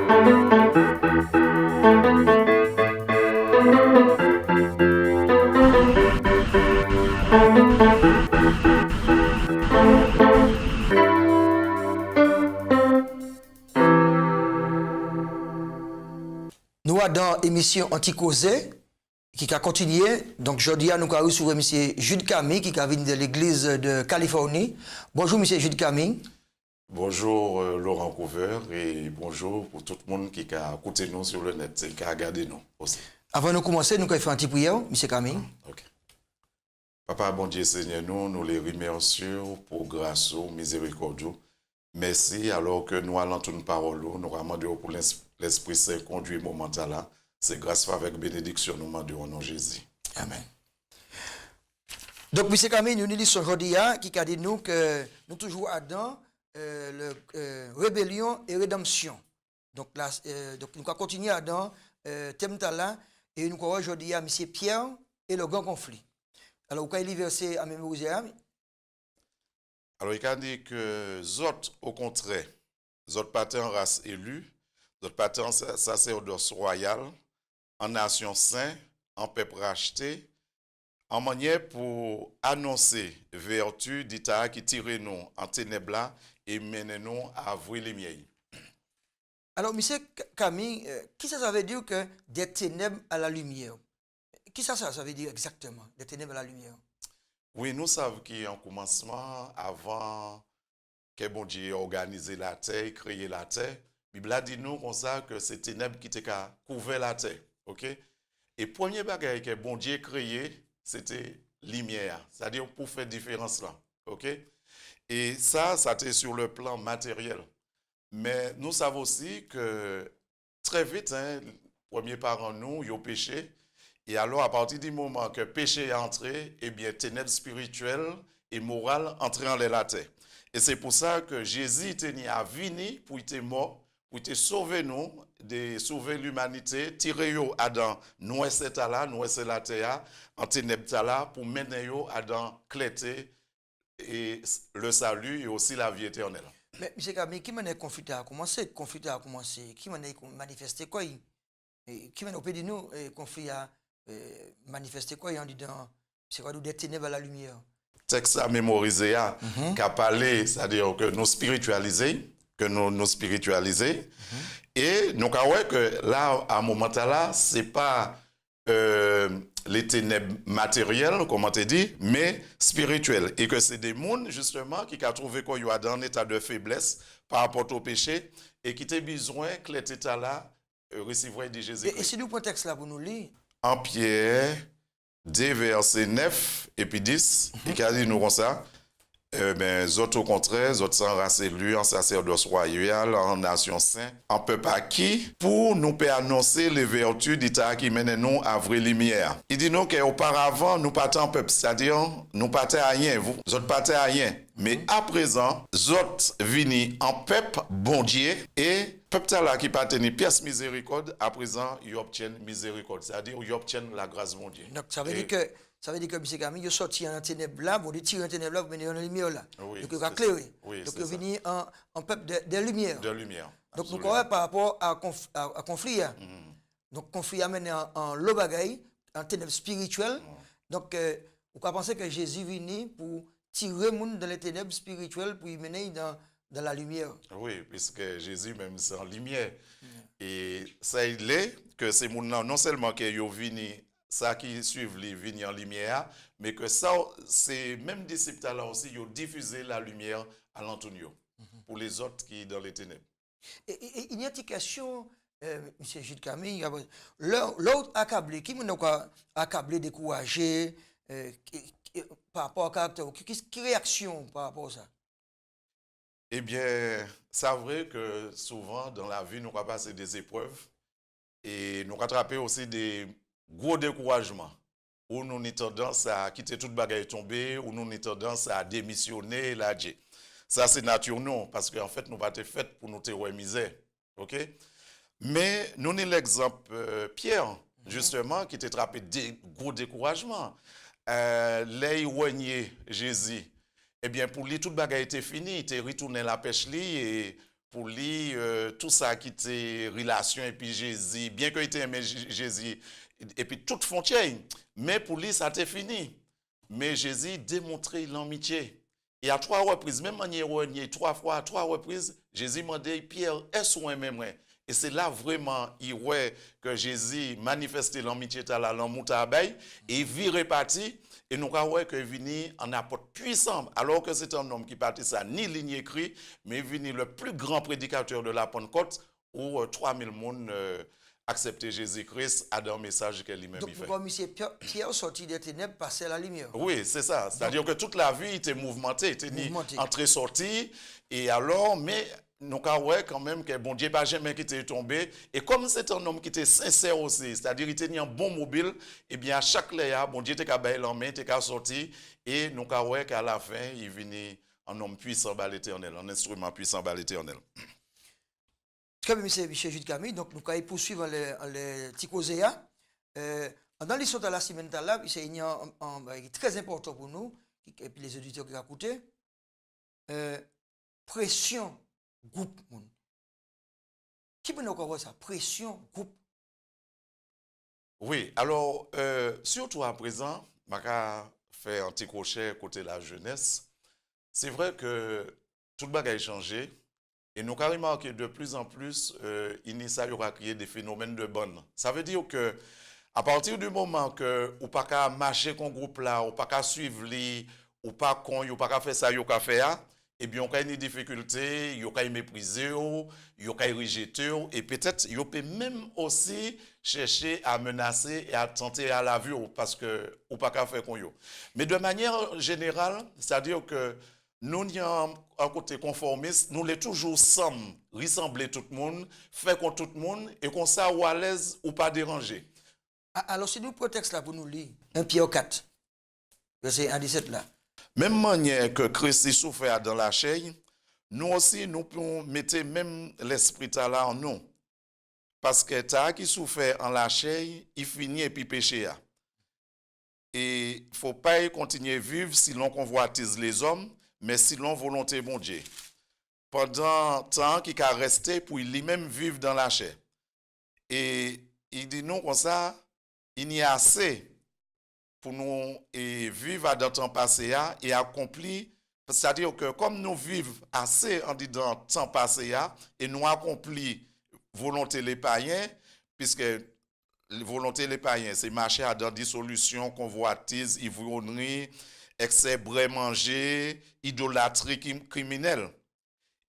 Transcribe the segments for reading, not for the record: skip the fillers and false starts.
Nous avons dans l'émission Anticausé qui a continué. Donc, aujourd'hui, nous avons reçu M. Jude Camille qui vient de l'église de Californie. Bonjour, M. Jude Camille. Bonjour Laurent Couvert et bonjour pour tout le monde qui a écouté nous sur le net et qui a regardé nous aussi. Avant de commencer, nous allons faire un petit prière, M. Camille. Ok. Papa, bon Dieu Seigneur, nous les remercions pour grâce au miséricorde. Merci alors que nous allons toute parole, nous demandons pour l'Esprit Saint conduit moment là. C'est grâce avec bénédiction nous demandons au nom de Jésus. Amen. Donc, M. Camille, nous lisons aujourd'hui qui a dit nous que nous toujours Adam, rébellion et rédemption. Donc, là, donc nous allons continuer dans thème là et nous allons aujourd'hui à M. Pierre et le grand conflit. Alors, vous pouvez lire verset à mémoriser. Alors, il a dit que Zot, au contraire, Zot partait en race élue, Zot partait en sacerdoce royal, en nation sainte, en peuple racheté, en manière pour annoncer vertu d'État qui tire nous en ténèbres et mène nous à voir les lumières. Alors, M. Camille, qui ça veut dire que des ténèbres à la lumière? Qui ça veut dire exactement, des ténèbres à la lumière? Oui, nous savons qu'en commencement, avant que bon Dieu ait organisé la terre, créé la terre, la Bible a dit nous comme ça que c'est ténèbres qui étaient couvert la terre. Ok? Et premier bagage que bon Dieu a créé, c'était lumière. C'est-à-dire pour faire différence là. Ok? Et ça était sur le plan matériel. Mais nous savons aussi que très vite, premier parent nous, ils ont péché. Et alors, à partir du moment que le péché est entré, eh bien, ténèbres spirituelles et morales entrent en la terre. Et c'est pour ça que Jésus était à venir pour être mort, pour te sauver nous, de sauver l'humanité, tirer Adam, nous c'est là, nous c'est la terre, en ténèbres là, pour mener Adam clété et le salut et aussi la vie éternelle. Mais M. Camille, qui m'a dit conflit a commencé? Conflit a commencé. Qui m'a dit manifester quoi? Qui m'a dit nous conflit a manifester quoi? En disant, c'est quoi des ténèbres à la lumière? Texte à mémoriser, qu'a parlé, c'est-à-dire que nous spiritualiser, et nous avons que là, à un moment là, ce n'est pas les ténèbres matérielles, comme on te dit, mais spirituelles. Et que c'est des mondes, justement, qui ont trouvé qu'on y a dans un état de faiblesse par rapport au péché et qui ont besoin que cet état-là recevoir de Jésus-Christ. Et si nous prenons le texte là pour nous lire? En Pierre 2, versets 9 et puis 10, il a dit nous comme ça. Autres au contraire, autres sans race élue, en sacerdoce royal, en nation sainte, en peuple acquis, pour nous annoncer les vertus d'État qui mènent nous à vraie lumière. Il dit nous qu'auparavant, nous partons en peuple, c'est-à-dire nous partons à rien, vous autres partez à rien. Mais à présent, autres venus en peuple bon Dieu et peuple là qui pas tenir pièce miséricorde, à présent, ils obtiennent miséricorde, c'est-à-dire ils obtiennent la grâce de Dieu. Donc ça veut dire que M. Camille, il est sorti en ténèbres là, vous tirer en ténèbres là, vous venez en lumière là. Oui, donc il a éclairé. Oui, donc il est venu en peuple de lumière. De lumière. Donc nous croyons par rapport à conflit. Donc conflit amène en le bagaille, en ténèbres spirituelles. Donc vous pouvez penser que Jésus est venu pour tirer le monde dans les ténèbres spirituelles pour y mener dans la lumière. Oui, puisque Jésus même c'est en lumière. Et ça il est que ces monde non seulement qu'ils sont venus ça qui suivent les vignes en lumière, mais que ça, c'est même disciples là aussi, ils ont diffusé la lumière à l'Antonio, pour les autres qui sont dans les ténèbres. Et une indication, M. Jude Camille, l'autre accablé, qui m'a accablé, découragé, par rapport à caractère, quelle réaction par rapport à ça? Eh bien, c'est vrai que souvent dans la vie, nous avons passé des épreuves et nous rattraper aussi des gros découragement, où nous avons tendance à quitter toute bagaille tombée, où nous avons tendance à démissionner, là, ça c'est naturel, non, parce qu'en fait, nous ne sommes pas faits pour nous terrer misère, ok? Mais nous avons l'exemple Pierre, justement, qui était trappé de gros découragement. L'éloigné Jésus, eh bien, pour lui, toute bagaille était finie, il était retourné la pêche, et pour lui, tout ça qui était relation et puis Jésus, bien qu'il était aimé Jésus, et puis toute frontière, mais pour lui, ça était fini. Mais Jésus démontrait l'amitié. Et à 3 reprises, même manière, 3 fois, à 3 reprises, Jésus m'a dit, Pierre, est-ce qu'on aime moi? Et c'est là vraiment, il voit que Jésus manifestait l'amitié à la langue et il vit réparti. Et nous voyons qu'il venu en apôtre puissant, alors que c'est un homme qui partit ça, ni ligne écrite, mais il venu le plus grand prédicateur de la Pentecôte, où 3000 personnes accepté Jésus-Christ à un message qu'elle lui-même Donc, fait. comme Pierre sorti des ténèbres, passait à la lumière. Oui, c'est ça. C'est-à-dire que toute la vie était mouvementée, était entrée-sortie. Et alors, mais nous avons quand même que bon Dieu pas jamais qui était tombé. Et comme c'est un homme qui était sincère aussi, c'est-à-dire qu'il était un bon mobile, et bien à chaque léa, bon Dieu était capable en main, était sorti. Et nous avons qu'à la fin, il venait un homme puissant par l'Éternel, un instrument puissant par l'Éternel. Très bien, M. Jude Camille. Donc, nous allons poursuivre les petits causés. Dans l'histoire de la semaine, c'est très important pour nous, et puis les auditeurs qui ont écouté. Pression groupe. Qui peut nous voir ça? Pression groupe. Oui, alors, surtout à présent, je vais faire un petit crochet côté la jeunesse. C'est vrai que tout le bagage a changé. Et nous avons remarqué de plus en plus, il y aura créé des phénomènes de bonne. Ça veut dire que à partir du moment que vous pas qu'à marcher avec un groupe là, ou pas qu'à suivre les, ou pas qu'on, ou pas qu'à faire ça, ou qu'à faire, eh bien, on a une difficulté, on a mépriser, on a rejeter, et peut-être, on peut même aussi chercher à menacer et à tenter à la vue, parce que, ou pas qu'à faire qu'on yo. Mais de manière générale, c'est-à-dire que nous avons un côté conformiste, nous les toujours sommes, ressembler tout le monde, faire comme tout le monde, et qu'on soit ou à l'aise ou pas dérangé. Alors, si nous prenons texte là pour nous lire, 1 Pierre 4, verset 1 17 là. Même manière que Christ souffert dans la chair, nous aussi, nous pouvons mettre même l'esprit là en nous. Parce que t'as qui souffert en la chair, il finit et puis péché. Et il ne faut pas continuer à vivre si l'on convoitise les hommes, mais si l'on volonté bon Dieu. Pendant temps qu'il a resté pour lui-même vivre dans la chair. Et il dit non comme ça, il y a assez pour nous vivre dans le temps passé et accomplir. C'est-à-dire que comme nous vivons assez en disant temps passé et nous accomplir volonté les païens, puisque volonté les païens, c'est marcher dans dissolution, convoitise, ivrognerie, excès, brais manger, idolâtrie criminelle.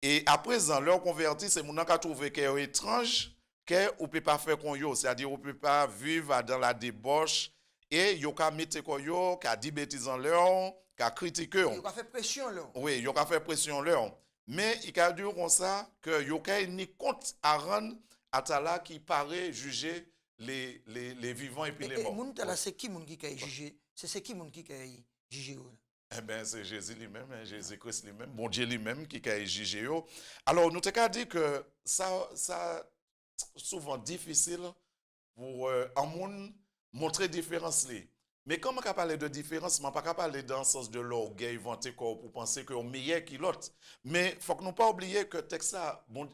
Et à présent, leur converti, c'est mon qui a trouvé qu'elle est étrange, qu'on ne peut pas faire comme yo, c'est-à-dire qu'on ne peut pas vivre dans la débauche, et yo ka mette comme yo, qui a dit bêtises en leur, qui a critiqué. Yo ka fait pression là. Oui, yo ka fait pression leur. Mais il a dit comme ça, que yo ka ni compte à rendre à Tala qui paraît juger les vivants et puis les morts. Et Tala, c'est qui qui a jugé? C'est qui qui a jugé? Eh bien, c'est Jésus lui-même, Jésus-Christ lui-même, bon Dieu lui-même qui a jugé. Alors, nous t'avons dit que ça souvent difficile pour un monde montrer différence. Mais comme on parle de différence, on ne peut pas parler dans le sens de l'orgueil, vanter pour penser qu'on est meilleur que l'autre. Mais il ne faut que nous pas oublier que texte bon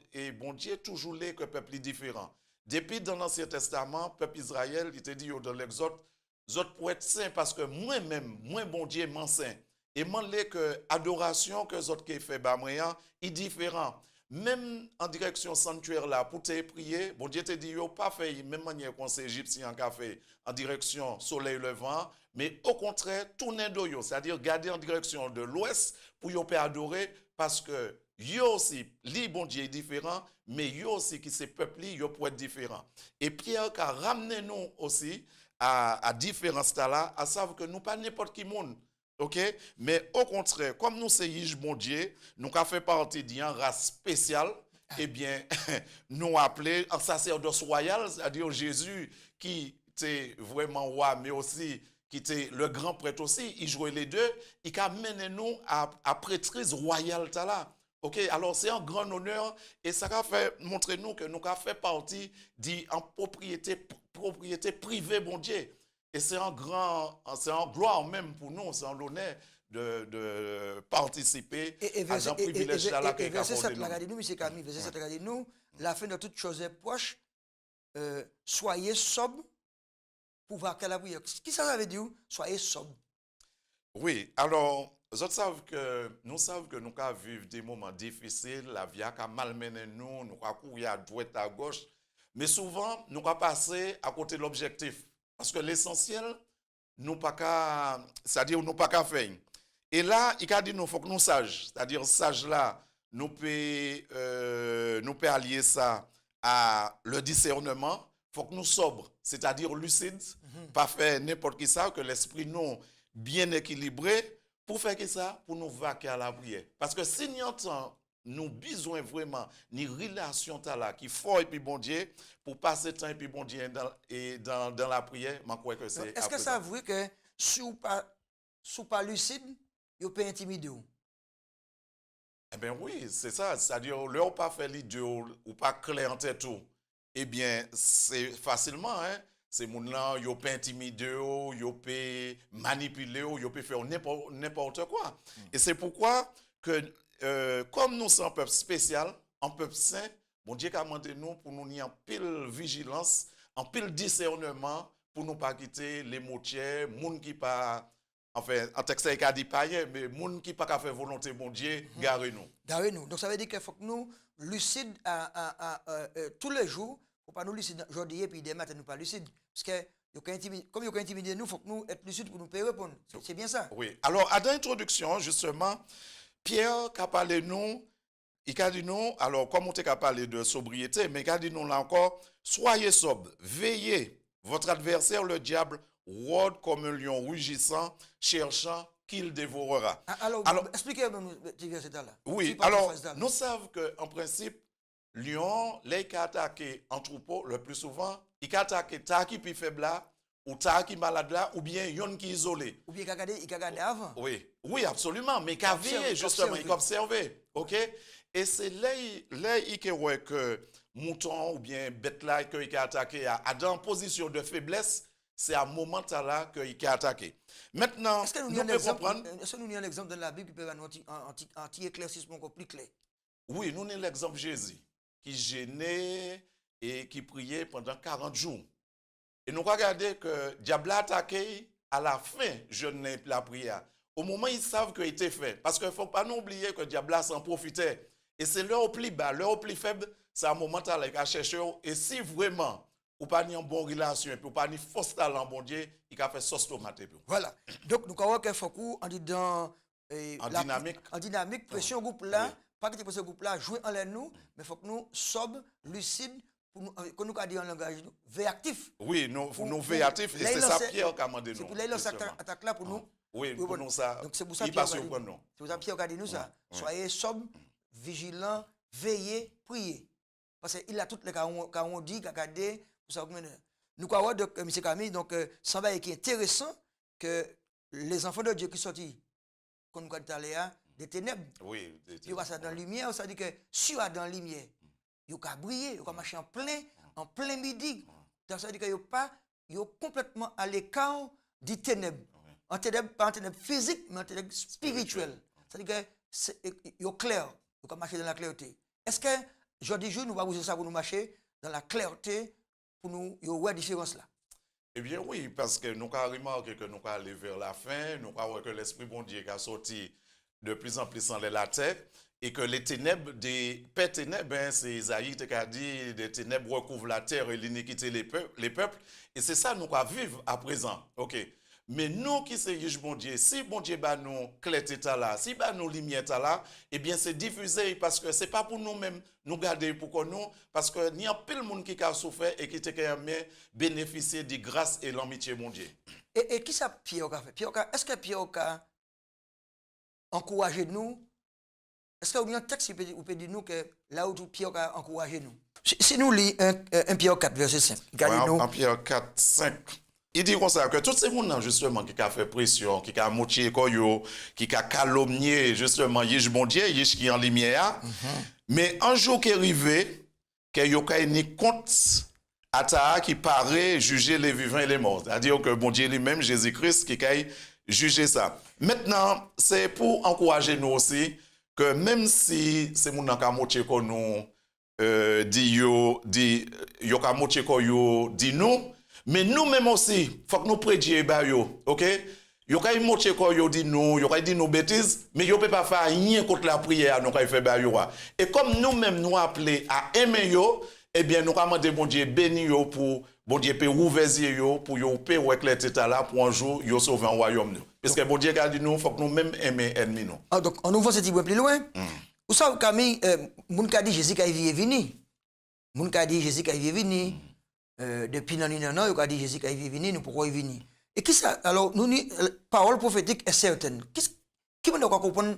Dieu toujours là que le peuple est différent. Depuis dans l'Ancien Testament, le peuple Israël, il te dit dans l'Exode, vous autres pour être saints parce que moi-même, moi bon Dieu m'en saint. Et moi que adoration que les autres qui fait bah moi est différent. Même en direction sanctuaire là pour te prier, bon Dieu te dit yo pas fait même manière qu'on c'est égyptien qui a fait en direction soleil levant, mais au contraire tourner de yo, c'est-à-dire garder en direction de l'ouest pour yo peut adorer parce que yo aussi li bon Dieu est différent, mais yo aussi qui c'est peuple yo pour être différent. Et Pierre a ramené nous aussi à différence là, à savoir que nous pas n'importe qui monde. OK? Mais au contraire, comme nous sommes bon Dieu, nous avons fait partie d'une race spéciale, eh bien, nous appelés un sacerdoce royal, c'est-à-dire Jésus qui était vraiment roi, mais aussi qui était le grand prêtre aussi, il jouait les deux, il a mené nous à prêtrise royale. OK? Alors, c'est un grand honneur et ça a fait montrer nous que nous avons fait partie d'une propriété privée, bon Dieu. Et c'est un gloire même pour nous, c'est un honneur de participer Et à un privilège là et verset 7, nous. regardez-nous, M. Camille, verset 7, regardez-nous, la fin de toute chose est proche, soyez sobre pour voir quelle la prière. Qui ça veut dire? Soyez sobre. Oui, alors, nous savons que nous allons vivre des moments difficiles, la vie a malmené nous, nous allons courir à droite, à gauche, mais souvent, nous allons passer à côté de l'objectif. Parce que l'essentiel, nous pas qu'à, c'est-à-dire nous pas qu'à faire. Et là, il a dit nous faut que nous sages, c'est-à-dire sage là, nous peut allier ça à le discernement, faut que nous sobres, c'est-à-dire lucides, pas faire n'importe qui ça, que l'esprit nous bien équilibré pour faire que ça, pour nous vaquer à la prière. Parce que si nous entendons, nous besoin vraiment ni relation là qui fort et puis bon Dieu pour passer temps et puis bon Dieu dans la prière, je crois que c'est. Est-ce que ça veut dire que si vous pas lucide, vous pouvez intimider? Eh bien oui, c'est ça. C'est-à-dire, là, pas fait l'idée ou pas clair en tête tout. Eh bien, c'est facilement, hein. C'est mon là, yo peut intimider, yo peut manipuler, yo peut faire n'importe quoi. Et c'est pourquoi que comme nous sommes un peuple spécial, un peuple saint, bon Dieu a demandé nous pour nous y en pile vigilance, en pile discernement pour nous pas quitter les moutiers, moun qui pas enfin en texte il a dit païen mais moun qui pas faire volonté bon Dieu, garez-nous. Garez-nous. Donc ça veut dire qu'il faut que nous lucides tous les jours. Faut pas nous lucides aujourd'hui et puis demain matin nous pas lucides parce que comme il a intimidé nous, faut que nous être lucides pour nous payer répondre. C'est bien ça. Oui. Alors à l'introduction justement, Pierre qui a parlé nous, il a dit nous, alors comme on t'a parlé de sobriété, mais il a dit nous là encore, soyez sobres, veillez, votre adversaire le diable rôde comme un lion rugissant, cherchant qu'il dévorera. Alors expliquez-nous ce verset là. Oui, alors nous savons qu'en principe, lion, les qui attaquent en troupeau, le plus souvent, il attaque ta qui plus faible là, ou ta qui malade là, ou bien yon qui isolé. Ou bien il a gardé avant. Oui, oui, absolument, mais il a veillé justement, il a observé, ok? Et c'est là que mouton ou bien bête là qu'il a attaqué à dans position de faiblesse, c'est à un moment là qu'il a attaqué. Maintenant, est-ce que nous pouvons comprendre? Est-ce que nous avons un exemple dans la Bible qui peut avoir un petit éclaircissement encore plus clair? Oui, nous avons l'exemple de Jésus, qui gênait et qui priait pendant 40 jours. Et nous regardons que diable a attaqué à la fin de la prière. Au moment où ils savent qu'il était fait. Parce qu'il ne faut pas nous oublier que diable s'en profitait. Et c'est leur plus bas, leur plus faible, c'est un moment où il a cherché. Et si vraiment, ou pas ni en bonne relation, et puis ou pas ni fausse talent, bon Dieu, il a fait sauce tomate. Voilà. Donc nous avons qu'il faut qu'on dit dans en dynamique, pression groupe là, oui. Pas que ce groupe là jouer en l'air nous, mais il faut que nous sobres, lucides, pour nous, que nous dit en langage, véactif. Oui, nous véactifs, et c'est ça Pierre qui a demandé nous. C'est pour les attaques là pour nous. Oui, pour nous ça. Donc c'est pour ça que Pierre a dit nous ça. Soyez sobres, vigilants, veillez, priez. Parce qu'il a toutes les cas on dit, qu'a gardé, pour ça nous avons donc M. Camille, donc ça va être intéressant que les enfants de Dieu qui sont sortis, comme nous avons dit des ténèbres. Oui, ils vont dans la lumière, ça dit que si vous êtes dans la lumière, vous pouvez briller, vous pouvez marcher en plein midi. Donc ça veut dire que vous êtes complètement à l'écart des ténèbres. En ténèbres, pas en ténèbres physiques, mais en ténèbres spirituelles. Ça veut dire que vous êtes clair, vous pouvez marcher dans la clarté. Est-ce que aujourd'hui, nous allons vous ça pour nous marcher dans la clarté, pour nous voir la différence là? Eh bien oui, parce que nous avons remarqué que nous allons aller vers la fin, nous avons vu que l'Esprit bon Dieu a sorti de plus en plus dans la terre et que les ténèbres, des pères ténèbres, c'est Isaïe qui a dit, des ténèbres recouvrent la terre et l'iniquité les peuples. Et c'est ça nous allons vivre à présent. Ok. Mais nous qui sommes bon Dieu, si bon Dieu bat nous clarté là, si bat nous lumière là, eh bien c'est diffusé parce que c'est pas pour nous-mêmes nous garder pour nous, parce que il y a plein de monde qui a souffert et qui a bénéficié de grâce et l'amitié bon Dieu. Et qui ça Pierre a fait? Est-ce que Pierre a encouragé nous? Est-ce que vous avez un texte qui peut dire nous que là où Pierre a encouragé nous? Si nous lisons 1 Pierre 4, verset 5. Ouais, 1 Pierre 4, 5. Il dit comme ça que tous ces gens justement qui a fait pression, qui a motivé, qui a calomnié justement, il bon Dieu, il qui en lumière. Mais un jour qui est arrivé, qu'il y a une compte à ta qui paraît juger les vivants et les morts. C'est-à-dire que bon Dieu lui-même, Jésus-Christ, qui a jugé ça. Maintenant, c'est pour encourager nous aussi que même si c'est mon ka moche ko nous yo ka moche ko yo dit nous, mais nous-mêmes aussi, faut que nous prédions ba yo, OK? Yo ka moche ko yo dit nous, yo ka dit nous bêtises, mais yo peut pas faire rien contre la prière nous ka fait ba yo. Et comme nous-mêmes nous appelés à aimer yo, eh bien nous demander bon Dieu béni yo pour bon Dieu peut ouvrir yo pour yo peut ouais les état là pour un jour yo sauver un royaume nous. Parce que bon Dieu a dit nous faut que nous même aimer ennemis nous. Ah, donc on ouvre ce petit peu plus loin. Ou ça Camille moun ka dit Jésus qui est venu. Moun ka dit Jésus qui est venu depuis nan nan yo ka dit Jésus qui est venu nous pourquoi il venu. Et qui ça alors nous parole prophétique est certaine. Qui peut nous comprendre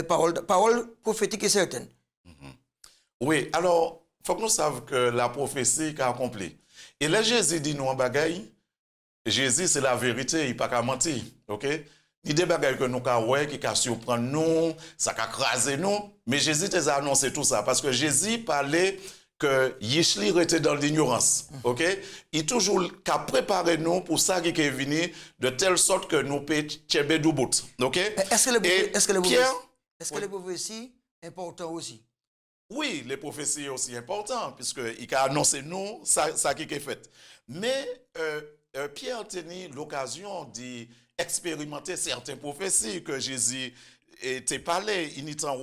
parole prophétique est certaine. Oui, alors faut que nous sachions que la prophétie est accomplie. Et là, Jésus dit nous en bagaille, Jésus c'est la vérité, il n'est pas qu'à mentir, ok? Il y a des bagailles que nous avons qui surprendre nous, ça a crasé nous, mais Jésus t'a annoncé tout ça, parce que Jésus parlait que Yishli était dans l'ignorance, ok? Il toujours qu'à préparer nous pour ça qui est venu, de telle sorte que nous pouvons tchéber du bout, ok? Est-ce que les prophéties important aussi? Oui, les prophéties sont aussi importantes, puisqu'il a annoncé nous ça qui est fait. Mais Pierre a tenu l'occasion d'expérimenter certaines prophéties que Jésus était parlé. Il y a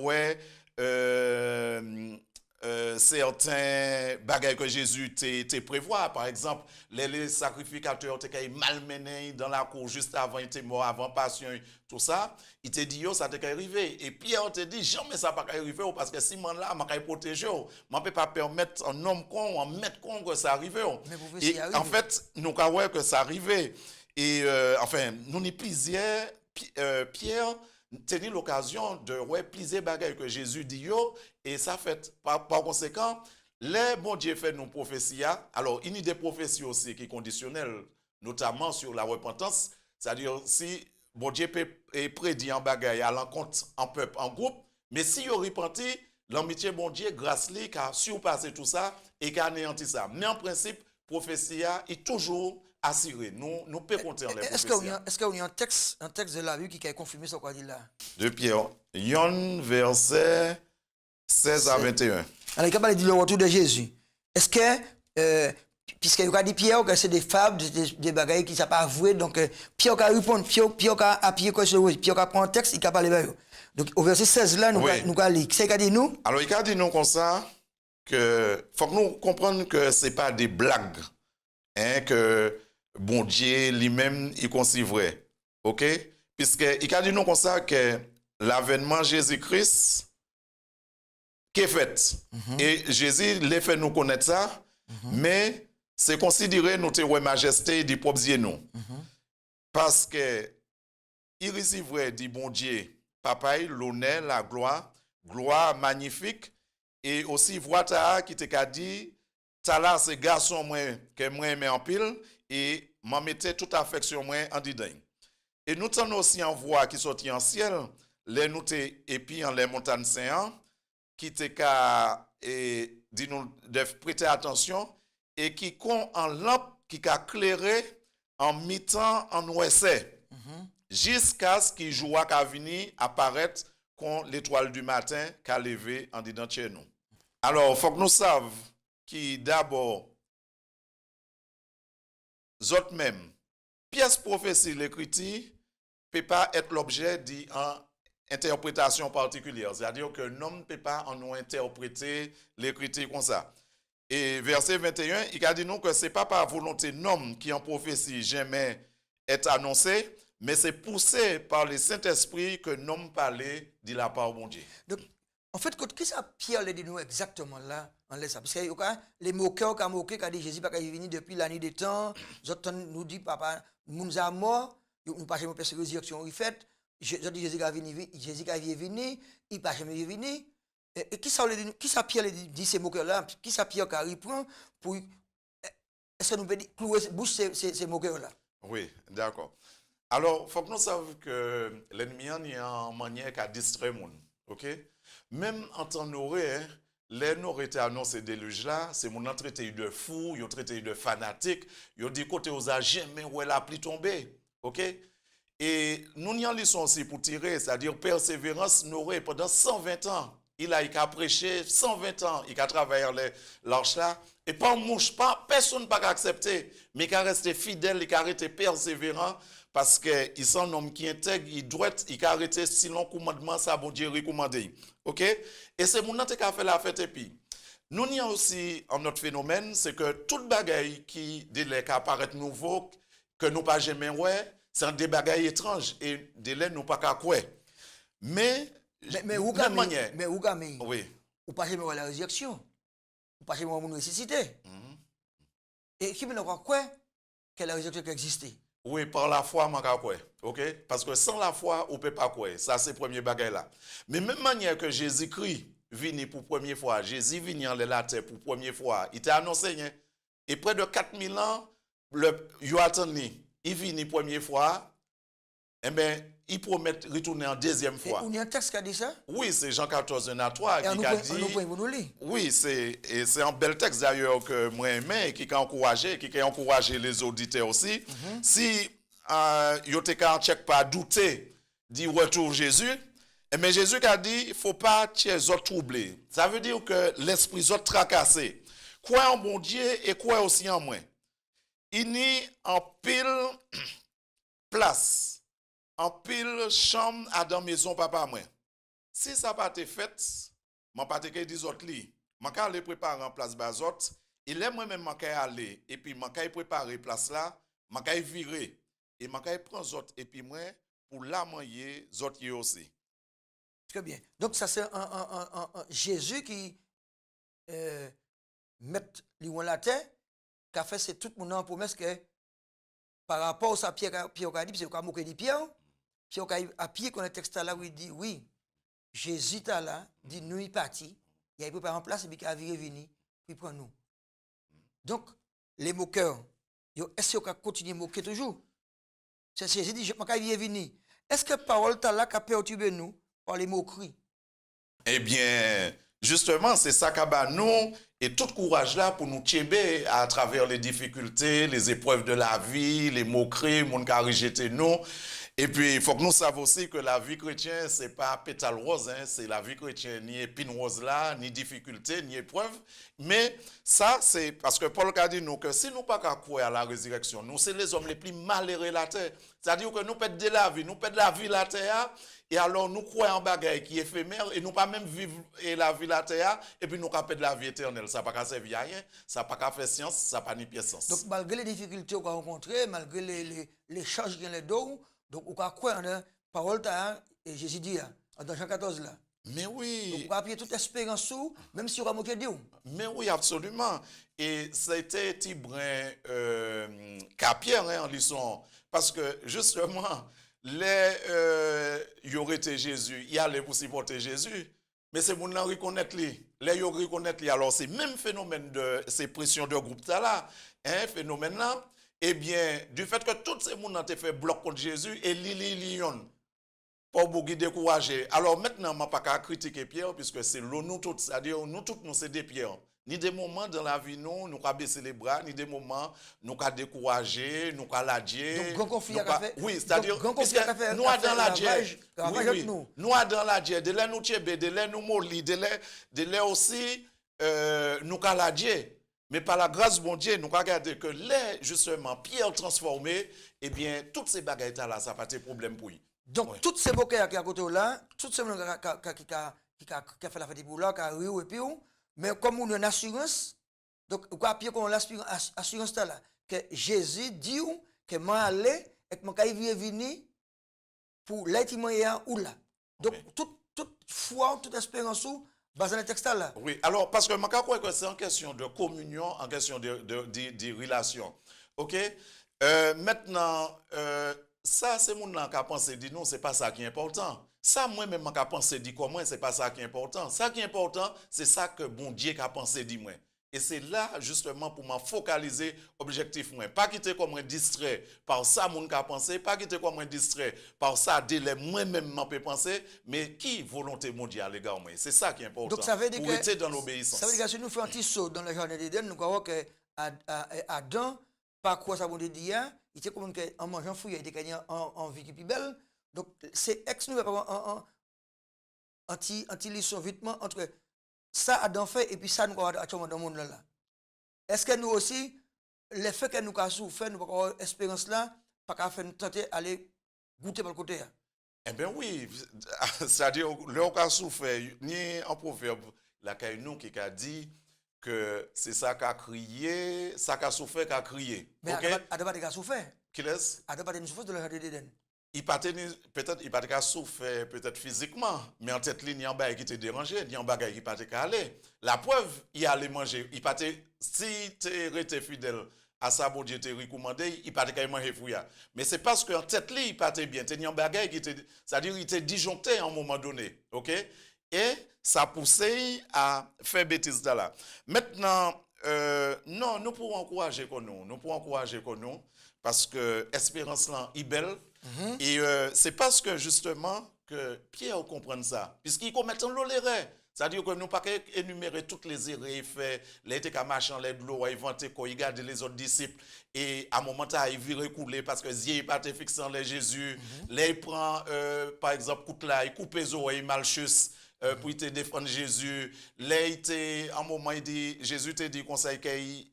certains bagages que Jésus te prévoit. Par exemple, les sacrificateurs étaient malmenés dans la cour juste avant, ils étaient morts avant passion, tout ça. Il te dit, ça t'est arrivé. Et Pierre te dit, jamais ça va arriver parce que si man là, je vais protéger. Je ne peux pas permettre un homme con, un maître con que ça arrive. Et en fait, nous avons que ça arrive. Et enfin, nous n'y plusieurs, Pierre tenu l'occasion de plusieurs bagages que Jésus dit yo, et ça fait par conséquent les bon Dieu fait nos prophéties. Alors il y a des prophéties aussi qui sont conditionnelles, notamment sur la repentance, c'est-à-dire si bon Dieu peut prédit un bagage à l'encontre en peuple, en groupe, mais si vous repentez, l'amitié bon Dieu grâce lui qui a surpassé tout ça et qui a anéanti ça. Mais en principe prophétie est toujours assuré. Nous pouvons compter en les prophéties. Est-ce qu'il y a un texte de la Bible qui a confirmé ce qu'on dit là? De Pierre, Yon verset 16 à 21. Alors, il a dit le retour de Jésus. Est-ce que, puisqu'il a dit Pierre, que c'est des fables, des bagailles qui ne sont pas avouées, donc Pierre a répondu, Pierre a appuyé sur le Pierre a pris un texte, il a parlé vers eux. Donc, au verset 16 là, nous allons lire. Qu'est-ce qu'il a dit nous? Alors, il a dit nous comme ça, que faut que nous comprenions que ce n'est pas des blagues, hein, que bon Dieu lui-même, il considère vrai. OK? Puisqu'il a dit nous comme ça que l'avènement Jésus-Christ qui est fait. Et Jésus l'a fait nous connaître ça, mais c'est considéré notre majesté du propre Dieu nous. Parce que il recevrait du bon Dieu, papa, l'honneur, la gloire magnifique, et aussi voix qui te dit, ta là c'est garçon moi que moi aimé en pile, et m'en mettait toute affection moi en dedans. Et nous tenons aussi en voix qui sortit en ciel, les nous et puis en les montagnes saintes, qui te ka et dit nous de prêter attention et qui con en lampe qui a clairé en mi-temps en ouest jusqu'à ce qu'il joua qu'à venir apparaître con l'étoile du matin qu'a levé en dedans chez nous. Alors faut que nous savions qui d'abord autres même pièce prophétie l'écriture peut pas être l'objet d'une interprétation particulière, c'est-à-dire que l'homme ne peut pas en nous interpréter l'écriture comme ça. Et verset 21, il a dit nous que ce n'est pas par volonté d'homme qui en prophétie jamais est annoncé, mais c'est poussé par le Saint-Esprit que l'homme parlait de la part de mon Dieu. Donc, en fait, qu'est-ce que Pierre dit nous exactement là, en laisse ça? Parce que les moqueurs qui ont moqué, qui ont dit Jésus n'est pas venu depuis la nuit des temps, nous dit papa, nous a mort, nous n'avons pas jamais fait résurrection, il fait. Je dis Jésus est venu, il pas jamais venu. Et qui ça Pierre dit ces moqueurs-là? Qui ça Pierre qui reprend pour. Est-ce que nous pouvons clouer bouche ces moqueurs-là? Oui, d'accord. Alors, il faut que nous sachions que l'ennemi a une manière qui a distrait le monde. OK? Même en temps noré, les nous été annoncé des déluge là, c'est mon traité de fou, ils ont traité de fanatique, ils ont dit côté aux jamais où la pluie tombée. OK? Et nous y en leçon aussi pour tirer, c'est-à-dire persévérance, Noé, pendant 120 ans, il a prêché 120 ans, il a travaillé l'arche là, et pas mouche, pas, personne n'a pas accepté, mais il a resté fidèle, il a resté persévérant, parce qu'il est un homme qui intègre, il doit être, il a arrêté si long commandement, ça, bon Dieu recommandé. OK? Et c'est mon qui a fait la fête et puis. Nous y a aussi un autre phénomène, c'est que toute bagaille qui délai apparaît nouveau, que nous pas jamais ouais, c'est des bagailles étranges et délai nous pas qu'à quoi. Mais où même manière. mais où Oui. ou pas jamais voir la résurrection. Ou pas jamais voir mon ressuscité. Et qui me croit quoi que la résurrection existait. Oui, par la foi, je ne quoi. OK? Parce que sans la foi, on ne peut pas quoi. Ça, c'est le premier bagage là. Mais même manière que Jésus-Christ venu pour la première fois, Jésus venu en la terre pour la première fois, il t'a annoncé, hein? Et près de 4000 ans, il a attendu. Il vient pour la première fois, eh bien, il promet de retourner en deuxième fois. Et on y a un texte qui a dit ça? Oui, c'est Jean 14, 1 à 3 qui a dit. Oui, c'est un bel texte d'ailleurs que moi aimé et qui a encouragé les auditeurs aussi. Si vous ne check pas douter du retour de Jésus, mais Jésus a dit il ne faut pas que les autres troubler. Ça veut dire que l'esprit autres tracassé. Quoi en bon Dieu et quoi aussi en moi. Il n'y a en pile place, en pile chambre à dans maison papa moi. Si ça n'a pas été fait, je ne vais pas te dire autres li. Je vais aller préparer en place bazot. Et là moi-même je vais aller et puis je vais préparer place là, je vais virer et je vais prendre autres et puis moi pour la manger autres aussi. Très bien. Donc ça c'est un Jésus qui met la terre, qui a fait c'est tout le monde en promesse que par rapport à Pierre a dit, c'est qu'on a moqué de Pierre, Pierre a pied qu'on a texte là où il dit oui, Jésus est là, dit nous il parti, il a préparé en place et puis il a viré venu, puis prend nous. Donc les moqueurs, est-ce qu'on continue à moquer toujours? C'est Jésus dit je ne vais pas venir. Est-ce que la parole là qui a perturbé nous par les moqueries? Eh bien, justement, c'est ça qu'a nous et tout courage là pour nous tchéber à travers les difficultés, les épreuves de la vie, les moqueries, le monde qui a rejeté nous. Et puis, il faut que nous sachions aussi que la vie chrétienne, ce n'est pas pétale rose, hein, c'est la vie chrétienne, ni épine rose là, ni difficulté, ni épreuve. Mais ça, c'est parce que Paul a dit nous que si nous pas qu'à croire à la résurrection, nous, c'est les hommes les plus malheureux de la terre. C'est-à-dire que nous perdons de la vie, nous perdons la vie de la terre, et alors nous croyons en bagaille qui est éphémère, et nous pas même vivre la vie de la terre, et puis nous perdons la vie éternelle. Ça n'a pas qu'à servir à rien, ça n'a pas qu'à faire science, ça n'a pas ni pièce sens. Donc, malgré les difficultés qu'on a rencontrées, malgré les charges qu'il y a les dos, donc, on a quoi en parole et Jésus dit dans Jean 14 là. Mais oui. Donc, on a appuyé toute espérance sous, même si on a moqué Dieu. Mais oui, absolument. Et ça a été petit brin Pierre en leçon. Parce que justement, il aurait été Jésus, il allait pour supporter Jésus. Mais c'est mon gens reconnaître lui. Les gens reconnaître lui. Alors, c'est même phénomène de ces pressions de groupe là, hein, phénomène là. Eh bien, du fait que tous ces gens ont fait bloc contre Jésus et Lyon, pour vous décourager. Alors maintenant, je ne vais pas critiquer Pierre, puisque c'est nous tous, c'est-à-dire nous tous, nous c'est des pierres. Ni des moments dans la vie, nous avons baissé les bras, ni des moments, nous avons découragé, nous avons ladié. Donc, grand conflit a fait. Oui, c'est-à-dire, nous avons dans la diète. Nous dans la diète, de là nous tchébé, de là nous molli, de là aussi, nous avons ladié. Mais par la grâce de mon Dieu, nous regardons que là, justement, Pierre transformé, eh bien, toutes ces bagailles là, ça n'a pas de problème pour lui. Donc, ouais. Toutes ces bouquets qui à côté là, toutes ces gens qui ont fait la fête pour là, qui ont ri et puis, mais comme on a une assurance, donc, Pierre, qu'on a l'assurance là, que Jésus dit que moi allé et que moi vais venir pour l'être ou là. Donc, toute foi, toute espérance, basé dans le texte là. Oui, alors, parce que je crois que c'est en question de communion, en question de relation. OK? Maintenant, ça, c'est mon qui a pensé, dit non, c'est pas ça qui est important. Ça, moi-même, qui a pensé, dit quoi, moi, c'est pas ça qui est important. Ça qui est important, c'est ça que bon Dieu a pensé, dit moi. Et c'est là, justement, pour m'en focaliser objectif moi. Pas quitter comme un distrait par ça, mon qui a pensé, pas quitter comme un distrait par ça, délai moi-même, m'en peut penser, mais qui volonté mondiale, les gars, moi. C'est ça qui est important. Donc, ça veut dire pour être dans l'obéissance. Ça veut dire que si nous faisons un petit saut dans le jardin d'Éden, nous croyons que Adam par quoi ça bon de dire, il était comme en mangeant fouille, il était gagné en vie qui est plus belle. Donc c'est ex nous anti liaison vitement entre ça Adam fait et puis ça nous actuellement dans le monde là. Est-ce que nous aussi les faits que nous avons souffert, nous avons avoir espérance là, pas qu'à faire nous tenter aller goûter par le côté. Eh bien oui, c'est-à-dire, le cas souffert, ni un proverbe, la nous qui a dit que c'est ça qu'a crié, ça qu'a souffert qu'a crié. Mais Adam pas souffert. Qui laisse? Adam pas souffert de la jardin d'Éden. Peut-être il pas souffert peut-être physiquement, mais en tête ligne, il y a un bagage qui te dérangeait, il y a un bagage qui pas te aller. La preuve, il allait manger, il pas si tu es fidèle à ça, bon Dieu te recommandé, il pas te manger fouilla. Mais c'est parce qu'en tête ligne, il pas te bien, il y a un bagage qui te, c'est-à-dire il te disjoncté à un moment donné, ok? Et ça poussait à faire bêtise là. Maintenant, non, nous pouvons encourager qu'on nous, parce que l'espérance là est belle. Et c'est parce que justement que Pierre comprend ça. Puisqu'il commet l'erreur. C'est-à-dire que nous pas énumérer toutes les erreurs faits, les machin, les l'eau, inventer, il garde les autres disciples. Et à un moment, il vire couler parce que Dieu n'est pas fixé en les Jésus. Là, il prend, par exemple, il coupe les oreilles malchus. Pour te défendre Jésus. Là, à un moment, il dit, Jésus te dit conseil qu'il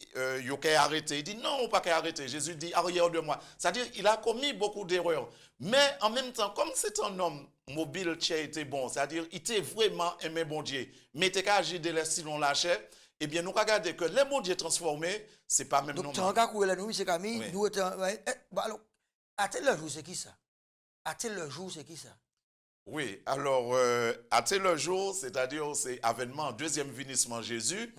arrêter. Il dit non, pas qu'il arrêter. Jésus dit arrière de moi. C'est-à-dire, il a commis beaucoup d'erreurs. Mais en même temps, comme c'est un homme mobile, qui était bon, c'est-à-dire, il était vraiment aimé bon Dieu. Mais il était agi de l'air si l'on lâchait. Eh bien, nous regardons que les bon Dieu transformés, c'est pas même donc, tu as regardé la nuit, c'est Camille. Nous étions. Alors, à tel jour, c'est qui ça? À tel jour, c'est qui ça? Oui, alors, à tel jour, c'est-à-dire, c'est avènement, deuxième vinissement Jésus,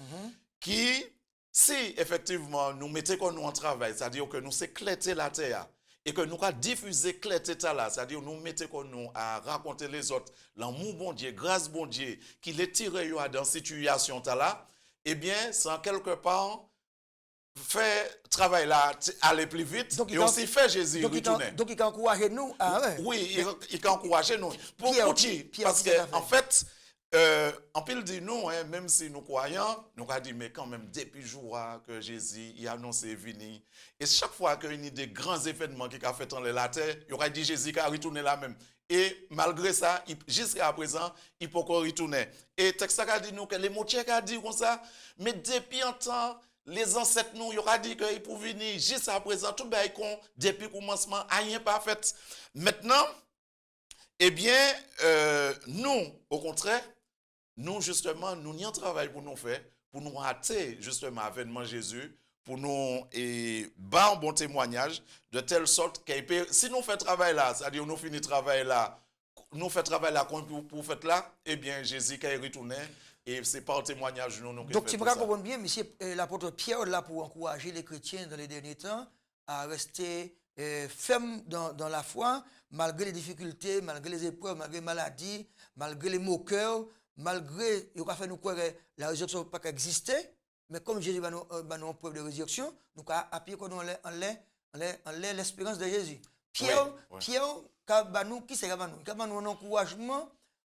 qui, si effectivement nous mettons qu'on nous en travail, c'est-à-dire que nous s'éclater la terre, et que nous avons diffusé l'éclater là, c'est-à-dire nous mettons qu'on nous à raconter les autres, l'amour bon Dieu, grâce bon Dieu, qui les tire dans situation là, eh bien, sans quelque part, fait travail là aller plus vite donc, et aussi fait Jésus retourner. Donc il encourage nous à oui, il encourage nous pour parce que en fait en pile dit nous même si nous croyons nous a dit mais quand même depuis jour que Jésus il annoncé venir et chaque fois qu'il y a des grands événements qui a fait dans la terre il aurait dit Jésus qui a retourné là même et malgré ça jusqu'à présent il peut encore retourner et texte a dit nous que les mots a dit comme ça mais depuis un temps les ancêtres nous, ils ont dit qu'ils pouvaient venir jusqu'à présent, tout le monde, depuis le commencement, rien pas fait. Maintenant, eh bien, nous, au contraire, nous, justement, nous n'y en travail pour nous faire, pour nous hâter, justement, l'avènement Jésus, pour nous un bon témoignage, de telle sorte que si nous faisons travail là, c'est-à-dire nous finissons travail là, nous faisons travail là, pour faire là, eh bien, Jésus qui est retourné. Et c'est par témoignage nous donc tu me comprends bien, monsieur l'apôtre Pierre là pour encourager les chrétiens dans les derniers temps à rester fermes dans la foi, malgré les difficultés, malgré les épreuves, malgré les maladies, malgré les moqueurs, malgré, il va faire nous croire que la résurrection n'a pas existé, mais comme Jésus va nous une preuve de résurrection, nous avons appuyé en l'espérance de Jésus. Pierre, qui c'est un encouragement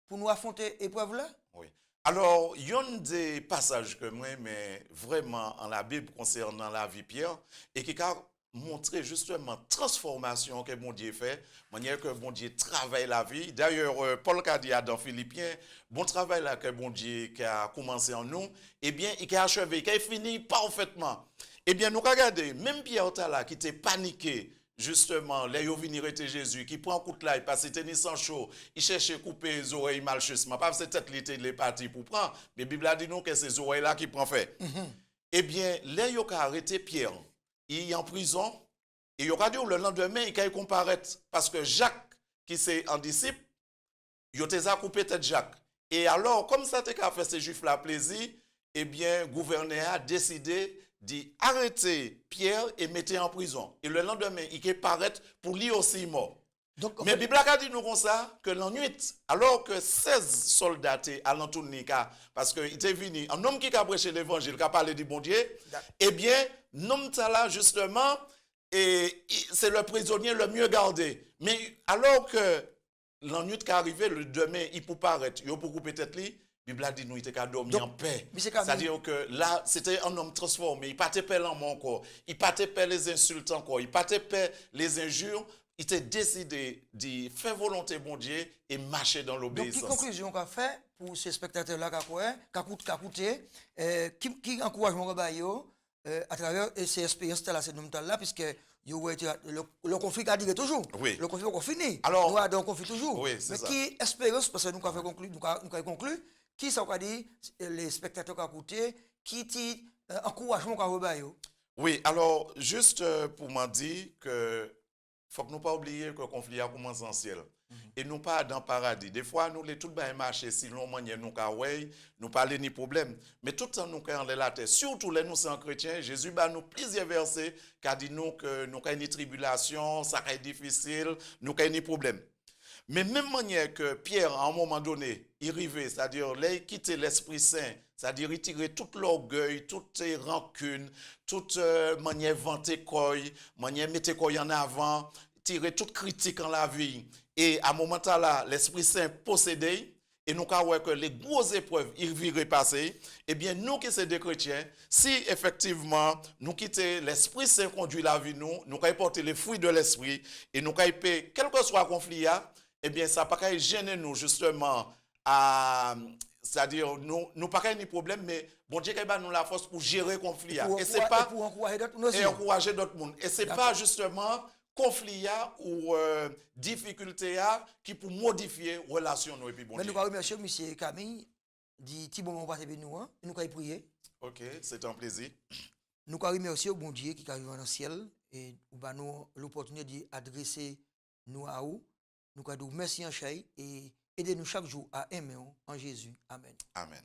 pour nous affronter l'épreuve là? Oui. Alors, il y a des passages que moi, mais vraiment en la Bible concernant la vie Pierre, et qui a montré justement transformation que bon Dieu fait, manière que bon Dieu travaille la vie. D'ailleurs, Paul a dit dans Philippiens, bon travail là que bon Dieu qui a commencé en nous, eh bien, il a achevé, il a fini parfaitement. Eh bien, nous regardons, même Pierre là qui était paniqué, justement, les venir était Jésus, qui prend un coup de là, il passe tenir sans chaud, il cherche à couper les oreilles malchusement. Pas c'est tête l'été les parties pour prendre, mais la Bible a dit nous que c'est ces oreilles là qui prend fait. Eh bien, les yo a arrêté Pierre, il est en prison, et il a dit le lendemain, il a comparaître parce que Jacques, qui c'est un disciple, il a coupé tête Jacques. Et alors, comme ça t'a fait ces juifs là plaisir, eh bien, le gouverneur a décidé d'arrêter Pierre et mettre en prison. Et le lendemain, il est paraît pour lui aussi mort. Donc, mais la Bible a dit nous comme ça, que la nuit, alors que 16 soldats étaient à l'entournica, parce qu'il était venu, un homme qui a prêché l'évangile, qui a parlé du bon Dieu, eh bien, l'homme là, justement, et c'est le prisonnier le mieux gardé. Mais alors que la nuit qui est arrivée, le demain, il peut paraître, il peut couper tête lui, Bible a dit nous, il était qu'à dormir en paix. Monsieur Camille. C'est-à-dire que là, c'était un homme transformé. Il partait pas l'amour encore. Il partait pas les insultes encore. Il partait pas les injures. Il était décidé de faire volonté bon Dieu et marcher dans Donc, l'obéissance. quelle conclusion qu'on fait pour ces spectateurs-là qui écouté, qui encouragement qu'on a à travers ces expériences-là, ces noms-là, puisque le conflit a duré toujours. Oui. Le conflit n'est pas fini. Alors, nous avons un conflit toujours. Oui, c'est mais ça. qui espérance, parce que nous avons conclu, qui ça dit, les spectateurs qui ont écouté, qui dit encouragement qu'on a Oui, alors, juste pour m'en dire que faut que nous pas oublier que le conflit a commencé en ciel. Et nous pas dans le paradis. Des fois, nous, les tout bien marché, si l'on manière nous nous parler ni problème. Mais tout le temps, nous, quand on est la terre, surtout les nous, c'est un chrétien, Jésus, nous plusieurs versets, qui a dit nous que nous avons une tribulation, ça va être difficile, nous avons des problèmes. Mais même manière que Pierre, à un moment donné, il arrivait, c'est-à-dire, il quittait l'Esprit Saint, c'est-à-dire, retirer tout l'orgueil, toute rancune, toute manière vanter quoi, manière mettre quoi en avant, tirer toute critique en la vie. Et à un moment là, l'Esprit Saint possédait, et nous avons que les grosses épreuves, ils viraient passer. Eh bien, nous qui sommes des chrétiens, si effectivement nous quittons l'Esprit Saint conduit la vie, nous avons porter les fruits de l'Esprit, et nous avons quel que soit le conflit, eh bien, ça ne peut pas gêner nous justement à. C'est-à-dire, nous pas ni problème, mais bon Dieu nous la force pour gérer le conflit. Et c'est pas pour encourager d'autres aussi. Et encourager d'autres monde. Et c'est pas justement conflit ou difficulté qui pour modifier relation nous et puis bon Mais Dieu. nous remercions M. Camille dit petit bon moment passé avec nous, nous allons prier. OK, c'est un plaisir. Nous remercions bon Dieu qui arrive dans le ciel et nous l'opportunité d'adresser nous à vous. Nous allons merci en chay et aidez-nous chaque jour à aimer en Jésus. Amen. Amen.